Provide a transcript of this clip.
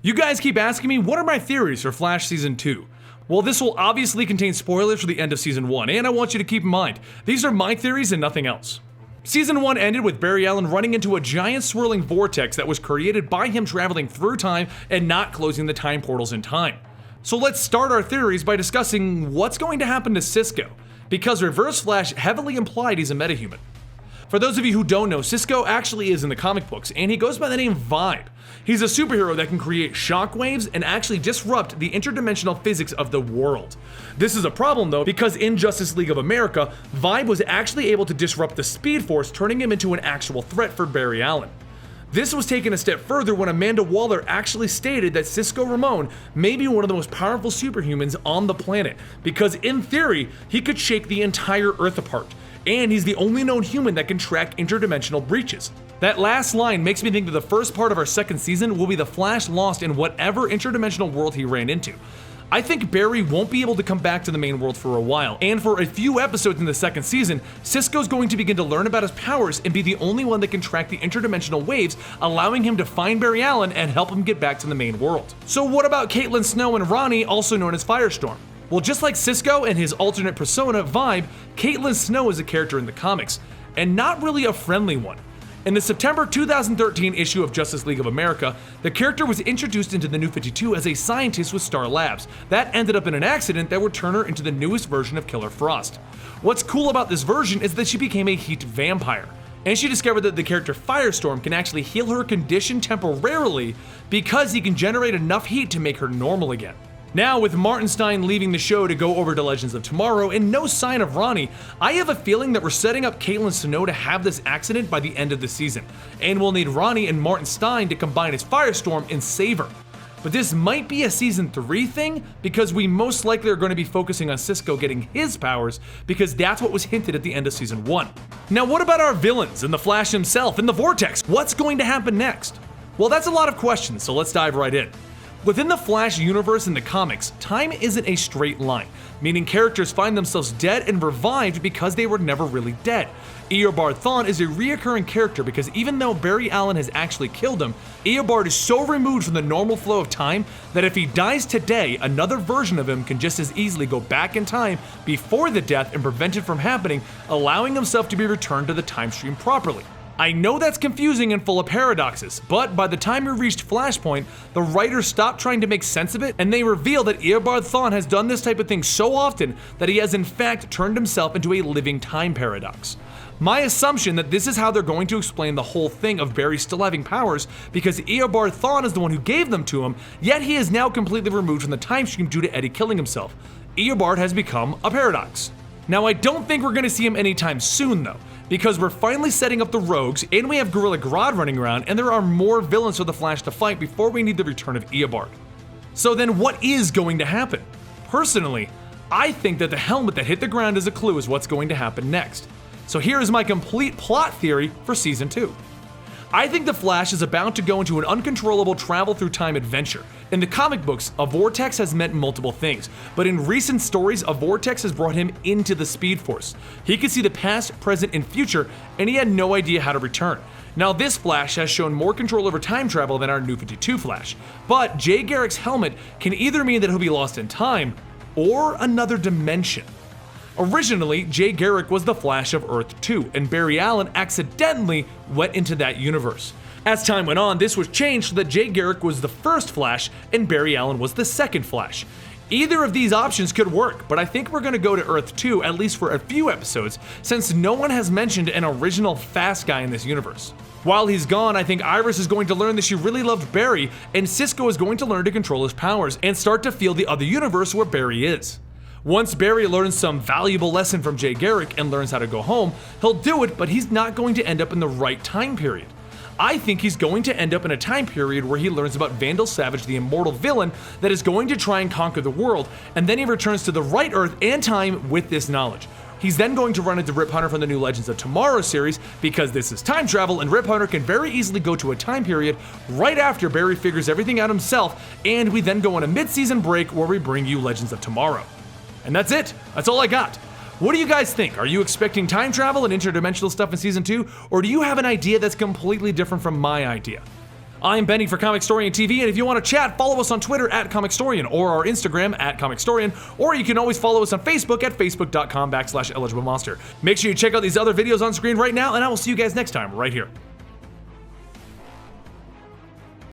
You guys keep asking me, what are my theories for Flash Season 2? Well, this will obviously contain spoilers for the end of Season 1, and I want you to keep in mind, these are my theories and nothing else. Season 1 ended with Barry Allen running into a giant swirling vortex that was created by him traveling through time and not closing the time portals in time. So let's start our theories by discussing what's going to happen to Cisco, because Reverse Flash heavily implied he's a metahuman. For those of you who don't know, Cisco actually is in the comic books, and he goes by the name Vibe. He's a superhero that can create shockwaves and actually disrupt the interdimensional physics of the world. This is a problem though, because in Justice League of America, Vibe was actually able to disrupt the Speed Force, turning him into an actual threat for Barry Allen. This was taken a step further when Amanda Waller actually stated that Cisco Ramon may be one of the most powerful superhumans on the planet, because in theory, he could shake the entire Earth apart. And he's the only known human that can track interdimensional breaches. That last line makes me think that the first part of our second season will be the Flash lost in whatever interdimensional world he ran into. I think Barry won't be able to come back to the main world for a while, and for a few episodes in the second season, Cisco's going to begin to learn about his powers and be the only one that can track the interdimensional waves, allowing him to find Barry Allen and help him get back to the main world. So what about Caitlin Snow and Ronnie, also known as Firestorm? Well, just like Cisco and his alternate persona, Vibe, Caitlin Snow is a character in the comics, and not really a friendly one. In the September 2013 issue of Justice League of America, the character was introduced into the New 52 as a scientist with Star Labs. That ended up in an accident that would turn her into the newest version of Killer Frost. What's cool about this version is that she became a heat vampire, and she discovered that the character Firestorm can actually heal her condition temporarily because he can generate enough heat to make her normal again. Now, with Martin Stein leaving the show to go over to Legends of Tomorrow and no sign of Ronnie, I have a feeling that we're setting up Caitlin Snow to have this accident by the end of the season, and we'll need Ronnie and Martin Stein to combine as Firestorm and save her. But this might be a Season 3 thing, because we most likely are going to be focusing on Cisco getting his powers, because that's what was hinted at the end of Season 1. Now, what about our villains and the Flash himself and the Vortex? What's going to happen next? Well, that's a lot of questions, so let's dive right in. Within the Flash universe in the comics, time isn't a straight line, meaning characters find themselves dead and revived because they were never really dead. Eobard Thawne is a reoccurring character because even though Barry Allen has actually killed him, Eobard is so removed from the normal flow of time that if he dies today, another version of him can just as easily go back in time before the death and prevent it from happening, allowing himself to be returned to the time stream properly. I know that's confusing and full of paradoxes, but by the time we reached Flashpoint, the writers stopped trying to make sense of it, and they reveal that Eobard Thawne has done this type of thing so often that he has in fact turned himself into a living time paradox. My assumption that this is how they're going to explain the whole thing of Barry still having powers, because Eobard Thawne is the one who gave them to him, yet he is now completely removed from the time stream due to Eddie killing himself. Eobard has become a paradox. Now, I don't think we're going to see him anytime soon though, because we're finally setting up the Rogues, and we have Gorilla Grodd running around, and there are more villains for the Flash to fight before we need the return of Eobard. So then what is going to happen? Personally, I think that the helmet that hit the ground as a clue is what's going to happen next. So here is my complete plot theory for Season 2. I think the Flash is about to go into an uncontrollable travel through time adventure. In the comic books, a vortex has meant multiple things, but in recent stories, a vortex has brought him into the Speed Force. He could see the past, present, and future, and he had no idea how to return. Now this Flash has shown more control over time travel than our New 52 Flash, but Jay Garrick's helmet can either mean that he'll be lost in time, or another dimension. Originally, Jay Garrick was the Flash of Earth 2, and Barry Allen accidentally went into that universe. As time went on, this was changed so that Jay Garrick was the first Flash and Barry Allen was the second Flash. Either of these options could work, but I think we're going to go to Earth 2 at least for a few episodes, since no one has mentioned an original fast guy in this universe. While he's gone, I think Iris is going to learn that she really loved Barry, and Cisco is going to learn to control his powers and start to feel the other universe where Barry is. Once Barry learns some valuable lesson from Jay Garrick and learns how to go home, he'll do it, but he's not going to end up in the right time period. I think he's going to end up in a time period where he learns about Vandal Savage, the immortal villain that is going to try and conquer the world, and then he returns to the right Earth and time with this knowledge. He's then going to run into Rip Hunter from the new Legends of Tomorrow series, because this is time travel and Rip Hunter can very easily go to a time period right after Barry figures everything out himself, and we then go on a mid-season break where we bring you Legends of Tomorrow. And that's it. That's all I got. What do you guys think? Are you expecting time travel and interdimensional stuff in Season 2, or do you have an idea that's completely different from my idea? I'm Benny for Comicstorian TV, and if you want to chat, follow us on Twitter at Comicstorian or our Instagram at Comicstorian, or you can always follow us on Facebook at facebook.com/eligiblemonster. Make sure you check out these other videos on screen right now, and I will see you guys next time right here.